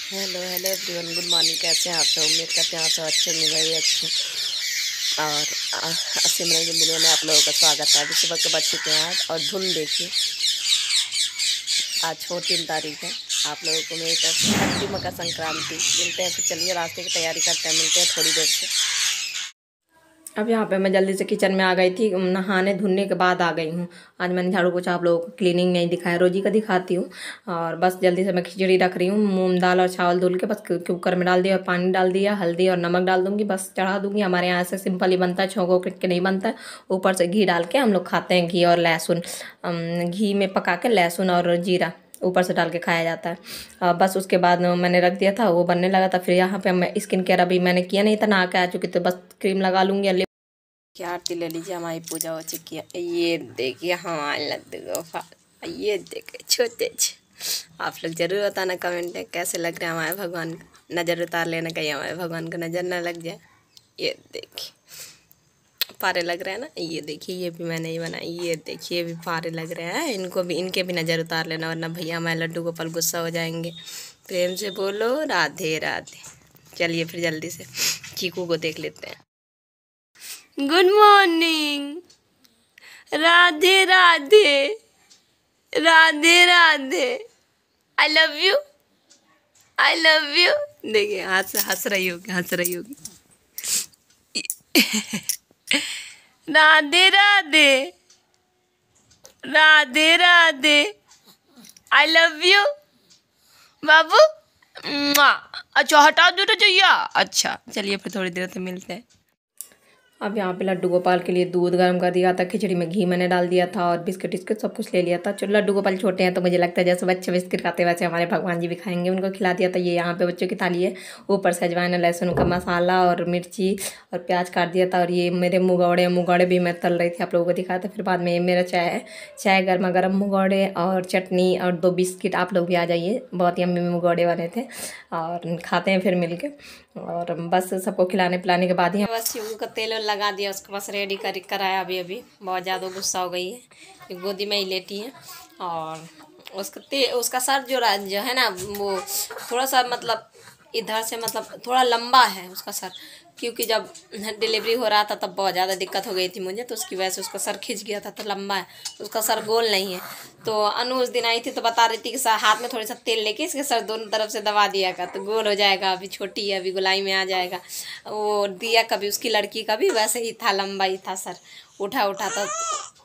Hello hello everyone, good morning. कैसे हैं आप सब? उम्मीद करते हैं आप सब अच्छे होंगे, भी अच्छे। और सिमरन की वीडियो में आप लोगों का स्वागत है। अभी सुबह के बज चुके हैं आज, और धुंध देखिए। आज 14 तारीख है। आप लोगों को मेरी तरफ से हैप्पी मकर संक्रांति। मिलते हैं, फिर चलिए रास्ते की तैयारी करते हैं। मिलते हैं थोड़ी देर से। अब यहाँ पे मैं जल्दी से किचन में आ गई थी, नहाने धुलने के बाद आ गई हूँ। आज मैंने झाड़ू पोछा आप लोगों को क्लीनिंग नहीं दिखाया, रोजी का दिखाती हूँ। और बस जल्दी से मैं खिचड़ी रख रही हूँ। मूंग दाल और चावल धुल के बस कुकर में डाल दिया और पानी डाल दिया, हल्दी और नमक डाल दूँगी, बस चढ़ा दूँगी। हमारे यहाँ से सिंपल ही बनता है, छोंको के नहीं बनता है। ऊपर से घी डाल के हम लोग खाते हैं, घी और लहसुन। घी में पका के लहसुन और जीरा ऊपर से डाल के खाया जाता है। बस उसके बाद मैंने रख दिया था, वो बनने लगा था। फिर यहाँ पे मैं स्किन केयर अभी मैंने किया नहीं था, नहा के आ चुकी, तो बस क्रीम लगा लूँगी। क्या आरती ले लीजिए, हमारी पूजा हो चुकी है। ये देखिए हमारे लड्डू गोपाल, ये देखिए छोटे। आप लोग जरूर बताना कमेंट में कैसे लग रहे हैं हमारे भगवान का। नज़र उतार लेना, कहीं हमारे भगवान का नज़र ना लग जाए। ये देखिए पारे लग रहे हैं ना। ये देखिए, ये भी मैंने ही बनाई। ये देखिए, ये भी पारे लग रहे हैं। इनको भी, इनके भी नज़र उतार लेना, वरना भैया हमारे लड्डू गोपाल गुस्सा हो जाएंगे। प्रेम से बोलो राधे राधे। चलिए फिर जल्दी से चीकू को देख लेते हैं। Good morning, Radhe Radhe, Radhe Radhe. I love you, I love you. देखिए हंस रही होगी, हंस रही होगी। Radhe Radhe, Radhe Radhe. I love you बाबू। अच्छा हटा दो तो चाहिए। अच्छा चलिए फिर थोड़ी देर से मिलते हैं। अब यहाँ पे लड्डू गोपाल के लिए दूध गर्म कर दिया था, खिचड़ी में घी मैंने डाल दिया था, और बिस्किट विस्किट सब कुछ ले लिया था। चलो लड्डू गोपाल छोटे हैं तो मुझे लगता है जैसे बच्चे बिस्किट खाते वैसे हमारे भगवान जी भी खाएंगे, उनको खिला दिया था। ये यहाँ पे बच्चों की थाली है। ऊपर से अजवाइन लहसुन का मसाला और मिर्ची और प्याज काट दिया था। और ये मेरे मुगौड़े भी मैं तल रही थी, आप लोगों को दिखाया था। फिर बाद में मेरा चाय है, चाय गर्मा गर्म मुगौड़े और चटनी और 2 बिस्किट। आप लोग भी आ जाइए, बहुत यम्मी मुगौड़े बने थे, और खाते हैं फिर मिल के। और बस सबको खिलाने पिलाने के बाद ही बस चीकू का तेल लगा दिया, उसको बस रेडी कर कराया। अभी बहुत ज़्यादा गुस्सा हो गई है, गोदी में ही लेटी है। और उसका सर जो है ना, वो थोड़ा सा मतलब इधर से मतलब थोड़ा लंबा है उसका सर, क्योंकि जब डिलीवरी हो रहा था तब बहुत ज़्यादा दिक्कत हो गई थी मुझे, तो उसकी वजह से उसका सर खिंच गया था, तो लंबा है। उसका सर गोल नहीं है। तो अनु उस दिन आई थी तो बता रही थी कि हाथ में थोड़ी सा तेल लेके इसके सर दोनों तरफ से दबा दिया का, तो गोल हो जाएगा। अभी छोटी है, अभी गोलाई में आ जाएगा। वो दिया कभी उसकी लड़की का भी वैसे ही था, लंबा ही था सर। उठा था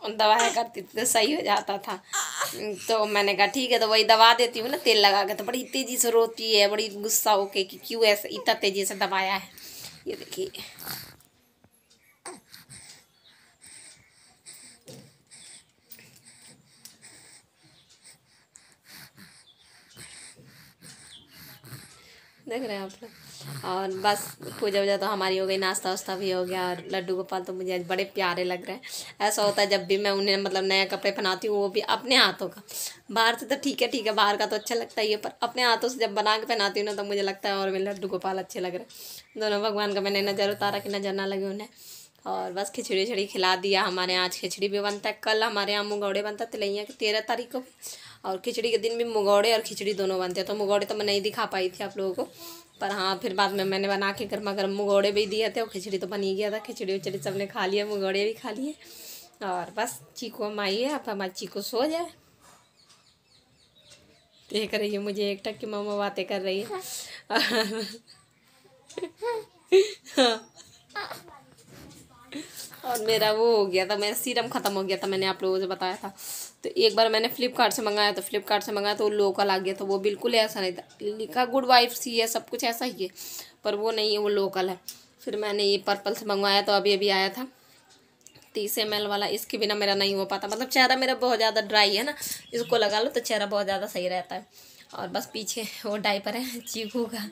दबाया करती थी तो सही हो जाता था। तो मैंने कहा ठीक है, तो वही दबा देती हूँ ना तेल लगा के। तो बड़ी तेज़ी से रोती है, बड़ी गुस्सा होके कि क्यों ऐसे इतना तेज़ी से दबाया है। ये देखिए देख रहे हैं आप लोग। और बस पूजा वूजा तो हमारी हो गई, नाश्ता वास्ता भी हो गया। और लड्डू गोपाल तो मुझे आज बड़े प्यारे लग रहे हैं। ऐसा होता है जब भी मैं उन्हें मतलब नए कपड़े पहनाती हूँ, वो भी अपने हाथों का। बाहर से तो ठीक है, बाहर का तो अच्छा लगता ही है, पर अपने हाथों से जब बना के पहनाती हूँ ना, तो मुझे लगता है और मेरे लड्डू गोपाल अच्छे लग रहे हैं। दोनों भगवान का मैंने नज़र उतारा कि नज़र ना लगे उन्हें। और बस खिचड़ी खिला दिया। हमारे यहाँ आज खिचड़ी भी बनता है, कल हमारे यहाँ मुगौड़े बनता है तिलैया की 13 तारीख को। और खिचड़ी के दिन भी मुगौड़े और खिचड़ी दोनों बनते हैं। तो मुगौड़े तो मैं नहीं दिखा पाई थी आप लोगों को, पर हाँ फिर बाद में मैंने बना के गर्मा गर्म मुगौड़े भी दिए थे, और खिचड़ी तो बन ही गया था। खिचड़ी उचड़ी सबने खा लिया, मुगौड़े भी खा लिए। और बस चीकू हम आई है, अब हमारी चीकू सो जाए। देख रही है मुझे एक टक की मम्मा बातें कर रही है। और मेरा वो हो गया था, मेरा सीरम ख़त्म हो गया था, मैंने आप लोगों से बताया था। तो एक बार मैंने फ्लिपकार्ट से मंगाया, तो फ्लिपकार्ट से मंगाया तो वो लोकल आ गया था। वो बिल्कुल ऐसा नहीं था, लिखा गुड वाइफ्स ही है, सब कुछ ऐसा ही है, पर वो नहीं है, वो लोकल है। फिर मैंने ये पर्पल से मंगवाया, तो अभी आया था 30 ml वाला। इसके बिना मेरा नहीं हो पाता, मतलब चेहरा मेरा बहुत ज़्यादा ड्राई है ना, इसको लगा लो तो चेहरा बहुत ज़्यादा सही रहता है। और बस पीछे वो डायपर है चीकू का।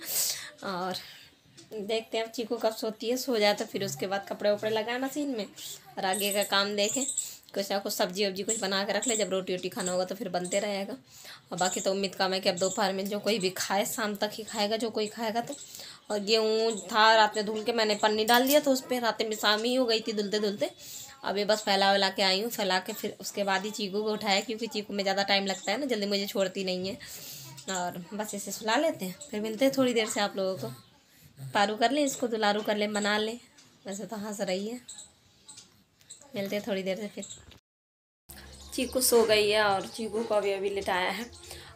और देखते हैं चीकू कब सोती है, सो जाए तो फिर उसके बाद कपड़े वपड़े लगाए मशीन में, और आगे का काम देखें। कुछ ना कुछ सब्जी वब्जी कुछ बना के रख ले, जब रोटी वोटी खाना होगा तो फिर बनते रहेगा। और बाकी तो उम्मीद काम है कि अब दोपहर में जो कोई भी खाए, शाम तक ही खाएगा जो कोई खाएगा तो। और गेहूँ था रात में धुल के, मैंने पन्नी डाल दिया तो उस पर रात में शाम ही हो गई थी धुलते धुलते। अभी बस फैला वैला के आई हूँ, फैला के फिर उसके बाद ही चीकू को उठाया, क्योंकि चीकू में ज़्यादा टाइम लगता है ना, जल्दी मुझे छोड़ती नहीं है। और बस इसे सुला लेते हैं, फिर मिलते हैं थोड़ी देर से आप लोगों को। पारू कर लें इसको, दुलारू कर लें, बना लें। वैसे तो हंस रही है। मिलते हैं थोड़ी देर से फिर। चीकू सो गई है और चीकू को अभी अभी लिटाया है।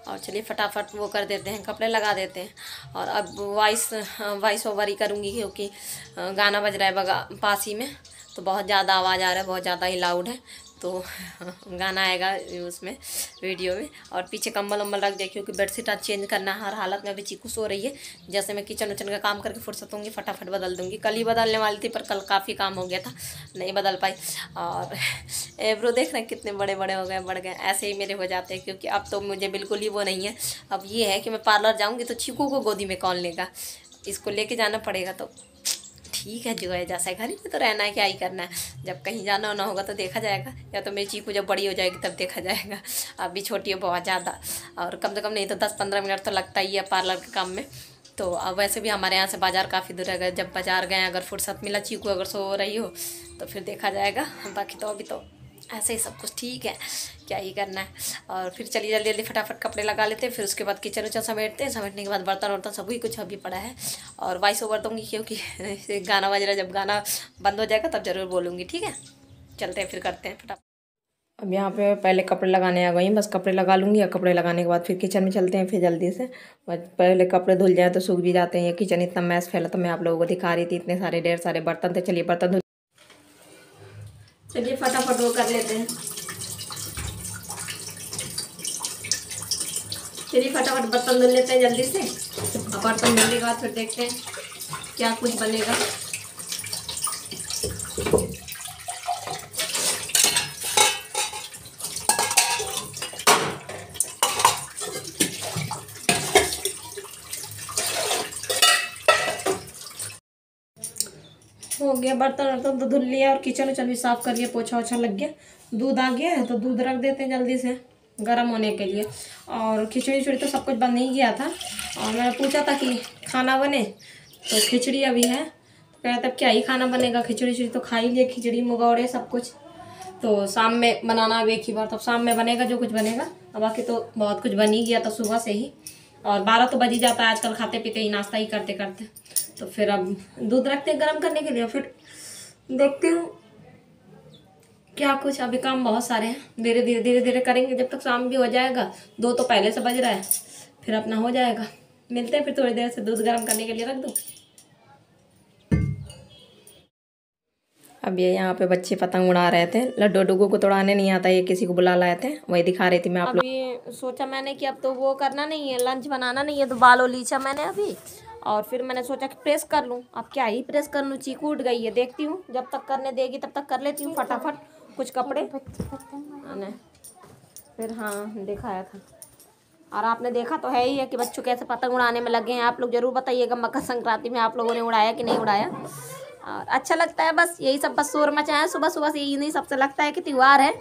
और चलिए फटाफट वो कर देते हैं, कपड़े लगा देते हैं। और अब वॉइस ओवर ही करूँगी क्योंकि गाना बज रहा है पास ही में, तो बहुत ज़्यादा आवाज़ आ रहा है, बहुत ज़्यादा ही लाउड है। तो गाना आएगा उसमें वीडियो में। और पीछे कंबल वम्बल रख दिया क्योंकि बेडशीट आज चेंज करना है हर हालत में। अभी चीकू सो रही है, जैसे मैं किचन उचन का काम करके फुर्सत होंगी फटाफट बदल दूँगी। कल ही बदलने वाली थी पर कल काफ़ी काम हो गया था, नहीं बदल पाई। और एब्रो देख रहे हैं कितने बड़े बड़े हो गए, बढ़ गए। ऐसे ही मेरे हो जाते हैं क्योंकि अब तो मुझे बिल्कुल ही वो नहीं है। अब ये है कि मैं पार्लर जाऊँगी तो चीकू को गोदी में कौन लेगा, इसको लेके जाना पड़ेगा। तो ठीक है, जो है जैसा है, घर ही में तो रहना है, क्या ही करना है। जब कहीं जाना होना होगा तो देखा जाएगा, या तो मेरी चीकू जब बड़ी हो जाएगी तब देखा जाएगा। अभी छोटी है बहुत ज़्यादा, और कम से कम नहीं तो 10-15 मिनट तो लगता ही है पार्लर के काम में। तो अब वैसे भी हमारे यहाँ से बाज़ार काफ़ी दूर है, जब बाज़ार गए अगर फुर्सत मिला, चीकू अगर सो रही हो तो फिर देखा जाएगा। बाकी तो अभी तो ऐसे ही सब कुछ ठीक है, क्या ही करना है। और फिर चलिए जल्दी जल्दी फटाफट कपड़े लगा लेते हैं, फिर उसके बाद किचन उचन समेटते हैं। समेटने के बाद बर्तन वर्तन सभी कुछ अभी पड़ा है। और वॉइस ओवर दूँगी क्योंकि गाना बज रहा है, जब गाना बंद हो जाएगा तब ज़रूर बोलूँगी। ठीक है, चलते हैं फिर करते हैं फटाफट। अब यहाँ पे पहले कपड़े लगाने आ गई, बस कपड़े लगा लूँगी। या कपड़े लगाने के बाद फिर किचन में चलते हैं फिर जल्दी से। पहले कपड़े धुल जाए तो सूख भी जाते हैं। ये किचन इतना मैस फैला तो मैं आप लोगों को दिखा रही थी, इतने सारे ढेर सारे बर्तन थे। चलिए बर्तन चलिए फटाफट वो कर लेते हैं। चलिए फटाफट बर्तन धुल लेते हैं जल्दी से। और बर्तन धुलने के बाद फिर देखते हैं क्या कुछ बनेगा। हो गया, बर्तन वर्तन तो धुल लिया और किचन उचन भी साफ कर लिया, पोछा ओछा लग गया। दूध आ गया है तो दूध रख देते हैं जल्दी से गर्म होने के लिए। और खिचड़ी उचड़ी तो सब कुछ बन ही गया था। और मैंने पूछा था कि खाना बने, तो खिचड़ी अभी है। तो कह रहा था क्या ही खाना बनेगा, खिचड़ी उचड़ी तो खा ही लिए, खिचड़ी मुगौड़े सब कुछ। तो शाम में बनाना अब एक ही बार, तब शाम में बनेगा जो कुछ बनेगा। अब बाकी तो बहुत कुछ बन ही गया था सुबह से ही। और 12 तो बज ही जाता है आजकल, खाते पीते ही नाश्ता ही करते करते। तो फिर अब दूध रखते हैं गर्म करने के लिए, फिर देखती हूँ क्या कुछ। अभी काम बहुत सारे हैं, धीरे धीरे करेंगे जब तक शाम भी हो जाएगा। 2 तो पहले से बज रहा है, फिर अपना हो जाएगा। मिलते हैं फिर थोड़ी देर से, दूध गर्म करने के लिए रख दूँ। अब ये यहाँ पे बच्चे पतंग उड़ा रहे थे। लड्डू डुगू को तो उड़ाने नहीं आता, ये किसी को बुला लाए थे, वही दिखा रही थी मैं आप लोग। अभी सोचा मैंने कि अब तो वो करना नहीं है, लंच बनाना नहीं है, तो बालों लीचा मैंने अभी। और फिर मैंने सोचा कि प्रेस कर लूँ। अब क्या ही प्रेस कर लूँ, चीकू उठ गई है, देखती हूँ जब तक करने देगी तब तक कर लेती हूँ फटाफट कुछ कपड़े। फिर हाँ दिखाया था, और आपने देखा तो है ही है कि बच्चों कैसे पतंग उड़ाने में लगे हैं। आप लोग जरूर बताइएगा मकर संक्रांति में आप लोगों ने उड़ाया कि नहीं उड़ाया। और अच्छा लगता है, बस यही सब, बस शोर मचाए सुबह सुबह से, यही नहीं सबसे लगता है कि त्यौहार है।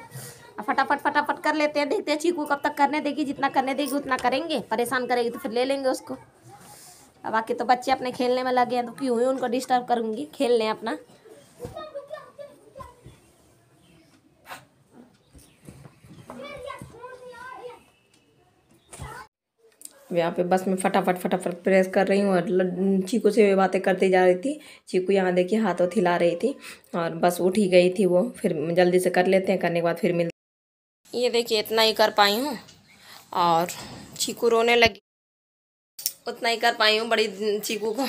फटाफट फटाफट कर लेते हैं, देखते हैं चीकू कब तक करने देगी। जितना करने देगी उतना करेंगे, परेशान करेगी तो फिर ले लेंगे उसको। अब बाकी तो बच्चे अपने खेलने में लगे हैं, तो क्यों ही उनको डिस्टर्ब करूँगी, खेल लें अपना। यहाँ पे बस मैं फटाफट फटाफट प्रेस कर रही हूँ और चीकू से बातें करती जा रही थी। चीकू यहाँ देखिए हाथों हिला रही थी और बस उठ ही गई थी वो। फिर जल्दी से कर लेते हैं, करने के बाद फिर मिलते। ये देखिए इतना ही कर पाई हूँ और चीकू रोने लगी, उतना ही कर पाई हूँ। बड़ी चीकू को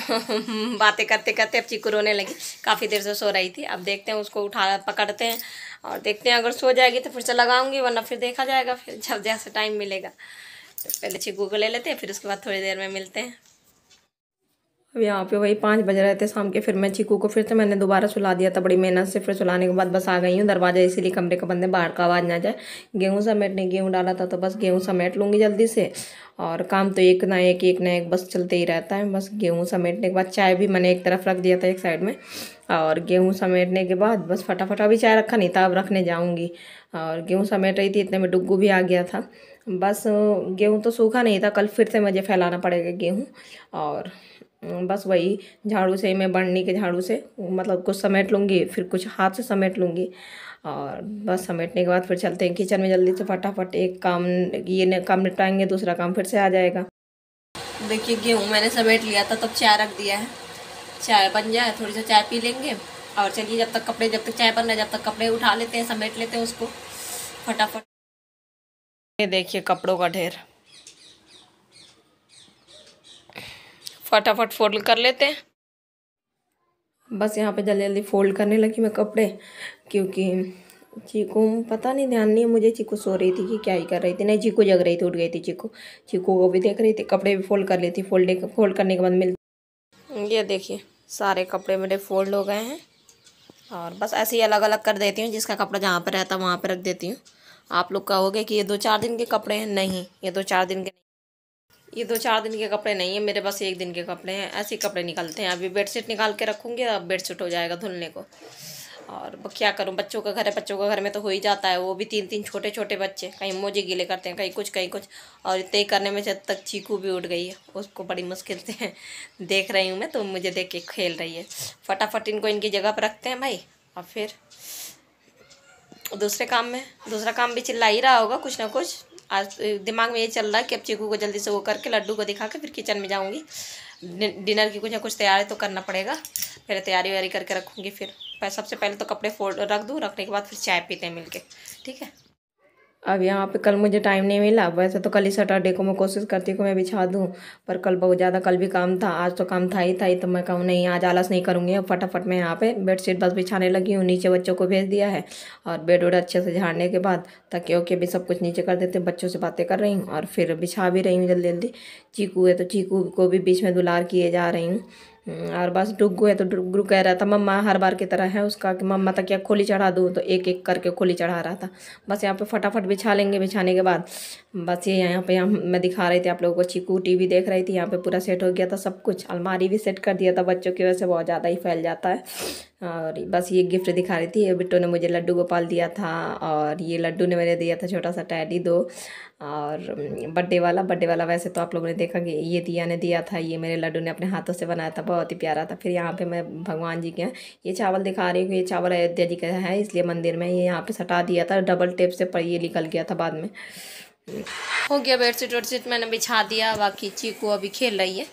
बातें करते करते अब चीकू रोने लगी। काफ़ी देर से सो रही थी, अब देखते हैं उसको उठा पकड़ते हैं और देखते हैं, अगर सो जाएगी तो फिर से लगाऊंगी, वरना फिर देखा जाएगा फिर जब जैसे टाइम मिलेगा। तो पहले चीकू को ले लेते हैं, फिर उसके बाद थोड़ी देर में मिलते हैं। अब यहाँ पे वही 5 बज रहे थे शाम के। फिर मैं चीकू को फिर से मैंने दोबारा सुला दिया था बड़ी मेहनत से। फिर सुलाने के बाद बस आ गई हूँ। दरवाज़ा इसीलिए कमरे का बंद है, बाहर का आवाज़ ना जाए। गेहूँ समेटने, गेहूँ डाला था तो बस गेहूँ समेट लूँगी जल्दी से। और काम तो एक ना एक बस चलते ही रहता है। बस गेहूँ समेटने के बाद चाय भी मैंने एक तरफ रख दिया था, एक साइड में। और गेहूँ समेटने के बाद बस फटाफट, अभी चाय रखा नहीं था, अब रखने जाऊँगी। और गेहूँ समेट रही थी, इतने में डुग्गू भी आ गया था। बस गेहूँ तो सूखा नहीं था, कल फिर से मुझे फैलाना पड़ेगा गेहूँ। और बस वही झाड़ू से, मैं बढ़नी के झाड़ू से मतलब कुछ समेट लूँगी, फिर कुछ हाथ से समेट लूँगी। और बस समेटने के बाद फिर चलते हैं किचन में जल्दी से फटाफट। एक काम ये काम निपटाएंगे, दूसरा काम फिर से आ जाएगा। देखिए गेहूँ मैंने समेट लिया था, तब चाय रख दिया है, चाय बन जाए थोड़ी सी चाय पी लेंगे। और चलिए जब तक चाय बन रहा है, जब तक कपड़े उठा लेते हैं, समेट लेते हैं उसको फटाफट। ये देखिए कपड़ों का ढेर, फटाफट फोल्ड कर लेते हैं। बस यहाँ पे जल्दी जल्दी फोल्ड करने लगी मैं कपड़े, क्योंकि चीकू पता नहीं, ध्यान नहीं है मुझे, चीकू सो रही थी कि क्या ही कर रही थी। नहीं, चीकू जग रही थी, उठ गई थी चीकू। चीकू को भी देख रही थी, कपड़े भी फोल्ड कर लेती। फोल्ड करने के बाद ये देखिए सारे कपड़े मेरे फोल्ड हो गए हैं, और बस ऐसे ही अलग अलग कर देती हूँ, जिसका कपड़ा जहाँ पर रहता है वहाँ पर रख देती हूँ। आप लोग कहोगे कि ये 2-4 दिन के कपड़े हैं, नहीं ये 2-4 दिन के नहीं, ये 2-4 दिन के कपड़े नहीं है मेरे, बस 1 दिन के कपड़े हैं। ऐसे कपड़े निकलते हैं। अभी बेडशीट निकाल के रखूँगी, अब बेडशीट हो जाएगा धुलने को। और क्या करूँ, बच्चों का घर है, बच्चों का घर में तो हो ही जाता है। वो भी 3-3 छोटे छोटे बच्चे, कहीं मोजे गीले करते हैं, कहीं कुछ कहीं कुछ। और इतने ही करने में जब तक चीकू भी उठ गई है, उसको बड़ी मुश्किल से देख रही हूँ मैं, तो मुझे देख के खेल रही है। फटाफट इनको इनकी जगह पर रखते हैं भाई, और फिर दूसरा काम भी चिल्ला ही रहा होगा कुछ ना कुछ। आज दिमाग में ये चल रहा है कि अब चीकू को जल्दी से वो करके लड्डू को दिखा के फिर किचन में जाऊंगी। डिनर की कुछ ना कुछ तैयारी तो करना पड़ेगा, फिर तैयारी वैयारी करके रखूँगी। फिर सबसे पहले तो कपड़े फोल्ड रख दूँ, रखने के बाद फिर चाय पीते हैं मिलके, ठीक है। अब यहाँ पे कल मुझे टाइम नहीं मिला, वैसे तो कल ही सैटरडे को मैं कोशिश करती हूँ कि मैं बिछा दूँ, पर कल बहुत ज़्यादा, कल भी काम था, आज तो काम था ही, तो मैं कहूँ नहीं आज आलस नहीं करूँगी। अब फटाफट मैं यहाँ पे बेडशीट बस बिछाने लगी हूँ, नीचे बच्चों को भेज दिया है। और बेड वेड अच्छे से झाड़ने के बाद तकिया वकिया भी सब कुछ नीचे कर देते हैं। बच्चों से बातें कर रही हूँ और फिर बिछा भी रही हूँ जल्दी जल्दी। चीकू है तो चीकू को भी बीच में दुलार किए जा रही हूँ। और बस डुग्गू है तो डुग्गू कह रहा था मम्मा, हर बार की तरह है उसका कि मम्मा तकिया खोली चढ़ा दूँ, तो एक एक करके खोली चढ़ा रहा था। बस यहाँ पे फटाफट बिछा लेंगे। बिछाने के बाद बस ये यहाँ पे मैं दिखा रही थी आप लोगों को, चीकू टीवी देख रही थी। यहाँ पे पूरा सेट हो गया था सब कुछ, अलमारी भी सेट कर दिया था, बच्चों की वजह से बहुत ज़्यादा ही फैल जाता है। और बस ये गिफ्ट दिखा रही थी, बिट्टू ने मुझे लड्डू गोपाल दिया था, और ये लड्डू ने मेरे दिया था छोटा सा टैडी 2। और बर्थडे वाला वैसे तो आप लोगों ने देखा कि ये दिया ने दिया था, ये मेरे लड्डू ने अपने हाथों से बनाया था, बहुत ही प्यारा था। फिर यहाँ पे मैं भगवान जी के ये चावल दिखा रही हूँ, ये चावल अयोध्या जी का है, इसलिए मंदिर में ये यहाँ पे सटा दिया था डबल टेप से, पर ये निकल गया था बाद में। हो गया बेडशीट वेडशीट मैंने बिछा दिया। बाकी चीकू अभी खेल रही है,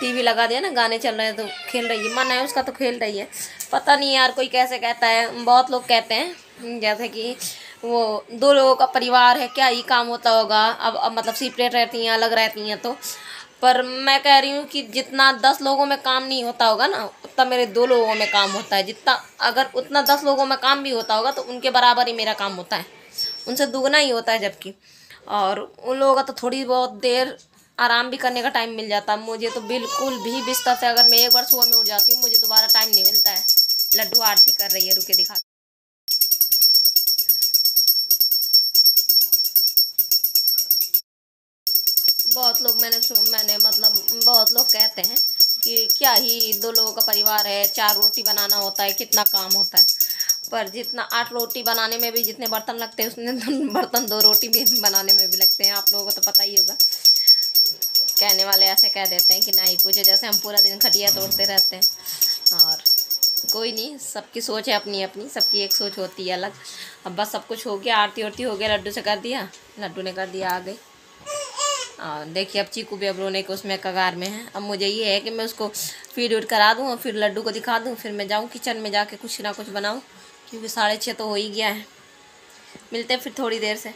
टीवी लगा दिया ना, गाने चल रहे हैं तो खेल रही है, मन है उसका तो खेल रही है। पता नहीं यार कोई कैसे कहता है, बहुत लोग कहते हैं जैसे कि वो 2 लोगों का परिवार है, क्या ही काम होता होगा। अब मतलब सेपरेट रहती हैं, अलग रहती हैं तो, पर मैं कह रही हूँ कि जितना 10 लोगों में काम नहीं होता होगा ना, उतना मेरे 2 लोगों में काम होता है। जितना अगर उतना 10 लोगों में काम भी होता होगा तो उनके बराबर ही मेरा काम होता है, उनसे दुगना ही होता है जबकि। और उन लोगों का तो थोड़ी बहुत देर आराम भी करने का टाइम मिल जाता है, मुझे तो बिल्कुल भी बिस्तर से अगर मैं एक बार सुबह में उठ जाती हूँ, मुझे दोबारा टाइम नहीं मिलता है। लड्डू आरती कर रही है, रुके दिखा। बहुत लोग मैंने मतलब बहुत लोग कहते हैं कि क्या ही 2 लोगों का परिवार है, 4 रोटी बनाना होता है, कितना काम होता है। पर जितना 8 रोटी बनाने में भी जितने बर्तन लगते हैं, उसने बर्तन 2 रोटी भी बनाने में भी लगते हैं। आप लोगों को तो पता ही होगा। कहने वाले ऐसे कह देते हैं कि नहीं पूछे, जैसे हम पूरा दिन खटिया तोड़ते रहते हैं। और कोई नहीं, सबकी सोच है अपनी अपनी, सबकी एक सोच होती है अलग। अब बस सब कुछ हो गया, आरती उरती हो गया, लड्डू से कर दिया, लड्डू ने कर दिया आगे। और देखिए अब चीकू भी अब रोने के उसमें कगार में है। अब मुझे ये है कि मैं उसको फीड उड करा दूँ और फिर लड्डू को दिखा दूँ, फिर मैं जाऊँ किचन में जाके कुछ ना कुछ बनाऊँ, क्योंकि 6:30 तो हो ही गया है। मिलते हैं फिर थोड़ी देर से।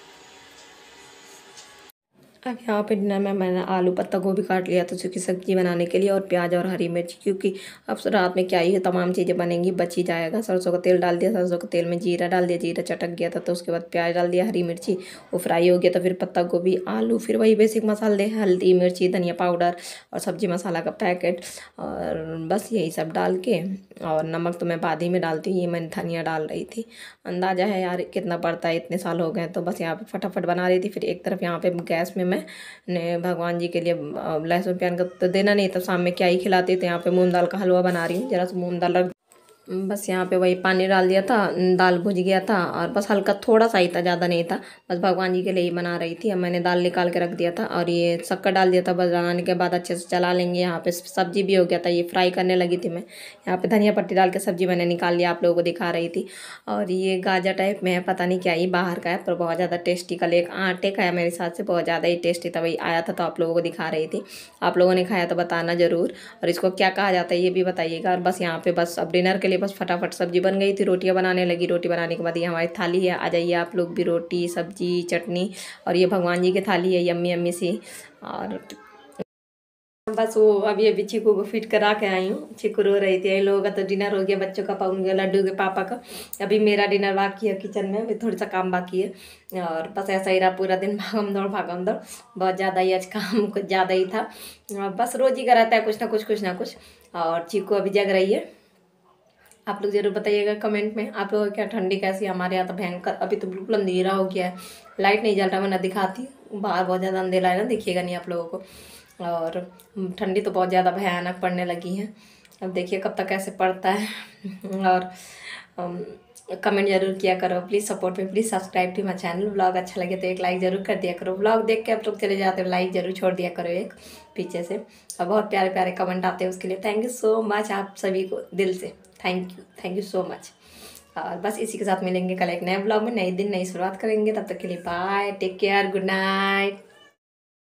अब यहाँ पे डिनर में मैंने आलू पत्ता गोभी काट लिया था उसकी सब्जी बनाने के लिए, और प्याज और हरी मिर्च, क्योंकि अब रात में क्या ही है, तमाम चीज़ें बनेंगी, बच ही जाएगा। सरसों का तेल डाल दिया, सरसों के तेल में जीरा डाल दिया, जीरा चटक गया था तो उसके बाद प्याज डाल दिया, हरी मिर्ची, वो फ्राई हो गया तो फिर पत्ता गोभी, आलू, फिर वही बेसिक मसाले, हल्दी मिर्ची धनिया पाउडर और सब्जी मसाला का पैकेट, और बस यही सब डाल के, और नमक तो मैं बाद ही में डालती हूँ, ये मैंने धनिया डाल रही थी। अंदाज़ा है यार कितना पड़ता है, इतने साल हो गए, तो बस यहाँ पे फटाफट बना रही थी। फिर एक तरफ यहाँ पे गैस में ने भगवान जी के लिए लहसुन प्याज का तो देना नहीं, तो शाम में क्या ही खिलाते थे। यहाँ पे मूंग दाल का हलवा बना रही हूँ, जरा सा मूंग दाल रख बस यहाँ पे वही पानी डाल दिया था, दाल भुज गया था और बस हल्का थोड़ा सा ही था, ज़्यादा नहीं था। बस भगवान जी के लिए ही बना रही थी। अब मैंने दाल निकाल के रख दिया था और ये शक्कर डाल दिया था। बस बनाने के बाद अच्छे से चला लेंगे। यहाँ पे सब्जी भी हो गया था, ये फ्राई करने लगी थी मैं। यहाँ पे धनिया पत्ती डाल के सब्जी मैंने निकाल लिया, आप लोगों को दिखा रही थी। और ये गाजर टाइप में है, पता नहीं क्या, ये बाहर का है पर बहुत ज़्यादा टेस्टी। कल एक आटे का है मेरे साथ से, बहुत ज़्यादा ही टेस्टी था, वही आया था तो आप लोगों को दिखा रही थी। आप लोगों ने खाया तो बताना ज़रूर, और इसको क्या कहा जाता है ये भी बताइएगा। और बस यहाँ पे बस अब डिनर के लिए बस फटाफट सब्जी बन गई थी, रोटियां बनाने लगी। रोटी बनाने के बाद ये हमारी थाली है, आ जाइए आप लोग भी, रोटी सब्जी चटनी। और ये भगवान जी की थाली है, यम्मी यम्मी सी। और बस वो अभी चीकू को फिट करा के आई हूँ। चीकू रो रही थी। इन लोगों का तो डिनर हो गया, बच्चों का, उनके लड्डू के पापा का। अभी मेरा डिनर बाकी है किचन में, अभी थोड़ा सा काम बाकी है। और बस ऐसा ही रहा पूरा दिन, भागम दौड़। बहुत ज़्यादा ही आज काम कुछ ज़्यादा ही था। बस रोज ही का रहता है कुछ ना कुछ। और चीकू अभी जग रही है। आप लोग जरूर बताइएगा कमेंट में, आप लोगों को क्या ठंडी कैसी है। हमारे यहाँ तो भयंकर, अभी तो बिल्कुल अंधेरा हो गया है, लाइट नहीं जल रहा, वरना दिखाती। बाहर बहुत ज़्यादा अंधेरा है ना, दिखिएगा नहीं आप लोगों को। और ठंडी तो बहुत ज़्यादा भयानक पड़ने लगी है। अब देखिए कब तक ऐसे पड़ता है। और कमेंट जरूर किया करो प्लीज़, सपोर्ट में please, subscribe to my channel. Vlog अच्छा लगे तो एक लाइक जरूर कर दिया करो। व्लॉग देख के आप लोग चले जाते हो, लाइक जरूर छोड़ दिया करो एक पीछे से। और बहुत प्यारे प्यारे कमेंट आते हैं, उसके लिए थैंक यू सो मच आप सभी को दिल से। Thank you so much. और बस इसी के साथ मिलेंगे कल एक नए ब्लॉग में, नए दिन नई शुरुआत करेंगे। तब तक के लिए bye, take care, good night.